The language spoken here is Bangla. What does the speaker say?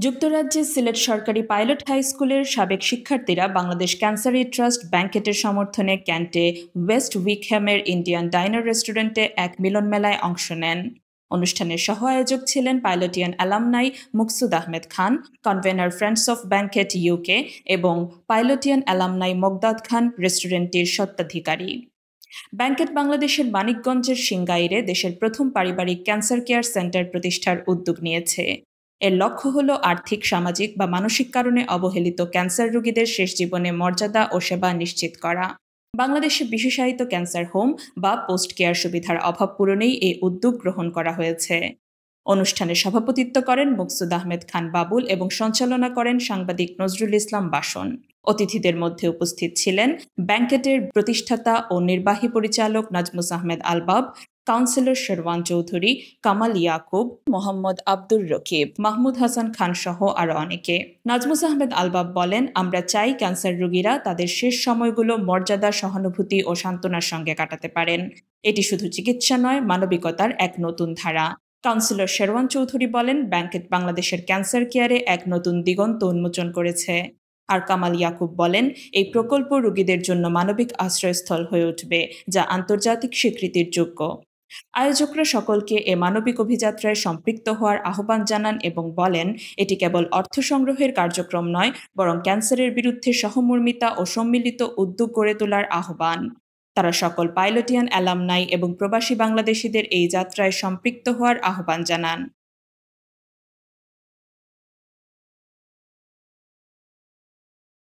যুক্তরাজ্যের সিলেট সরকারি পাইলট হাই স্কুলের সাবেক শিক্ষার্থীরা বাংলাদেশ ক্যান্সার এইড ট্রাস্ট ব্যাংকেটের সমর্থনে ক্যান্টে ওয়েস্ট উইকহ্যামের ইন্ডিয়ান ডাইনার রেস্টুরেন্টে এক মিলন মেলায় অংশ নেন। অনুষ্ঠানের সহ আয়োজক ছিলেন Pilotian alumni Muksud Ahmed Khan, convener friends of banquet UK এবং পাইলটিয়ান অ্যালামনাই মোগদাদ খান, রেস্টুরেন্টটির স্বত্বাধিকারী। ব্যাংকেট বাংলাদেশের মানিকগঞ্জের সিংগাইরে দেশের প্রথম পারিবারিক ক্যান্সার কেয়ার সেন্টার প্রতিষ্ঠার উদ্যোগ নিয়েছে। এর লক্ষ্য হল আর্থিক, সামাজিক বা মানসিক কারণে অবহেলিত ক্যান্সার রোগীদের শেষ জীবনে মর্যাদা ও সেবা নিশ্চিত করা। বাংলাদেশে বিশেষায়িত ক্যান্সার হোম বা পোস্ট কেয়ার সুবিধার অভাব পূরণেই এই উদ্যোগ গ্রহণ করা হয়েছে। অনুষ্ঠানে সভাপতিত্ব করেন মুকসুদ আহমেদ খান বাবুল এবং সঞ্চালনা করেন সাংবাদিক নজরুল ইসলাম বাসন। অতিথিদের মধ্যে উপস্থিত ছিলেন ব্যাংকেটের প্রতিষ্ঠাতা ও নির্বাহী পরিচালক নাজমুস আহমেদ আলবাব, কাউন্সিলর শেরওয়ান চৌধুরী, কামাল ইয়াকুব, মোহাম্মদ আব্দুর রকিব, মাহমুদ হাসান খান সহ আরও অনেকে। নাজমুস আহমেদ আলবাব বলেন, আমরা চাই ক্যান্সার রোগীরা তাদের শেষ সময়গুলো মর্যাদা, সহানুভূতি ও সান্ত্বনার সঙ্গে কাটাতে পারেন। এটি শুধু চিকিৎসা নয়, মানবিকতার এক নতুন ধারা। কাউন্সিলর শেরওয়ান চৌধুরী বলেন, ব্যাংকেট বাংলাদেশের ক্যান্সার কেয়ারে এক নতুন দিগন্ত উন্মোচন করেছে। আর কামাল ইয়াকুব বলেন, এই প্রকল্প রোগীদের জন্য মানবিক আশ্রয়স্থল হয়ে উঠবে, যা আন্তর্জাতিক স্বীকৃতির যোগ্য। আয়োজকরা সকলকে এ মানবিক অভিযাত্রায় সম্পৃক্ত হওয়ার আহ্বান জানান এবং বলেন, এটি কেবল অর্থ সংগ্রহের কার্যক্রম নয়, বরং ক্যান্সারের বিরুদ্ধে সহমর্মিতা ও সম্মিলিত উদ্যোগ গড়ে তোলার আহ্বান। তারা সকল পাইলটিয়ান অ্যালামনাই এবং প্রবাসী বাংলাদেশিদের এই যাত্রায় সম্পৃক্ত হওয়ার আহ্বান জানান।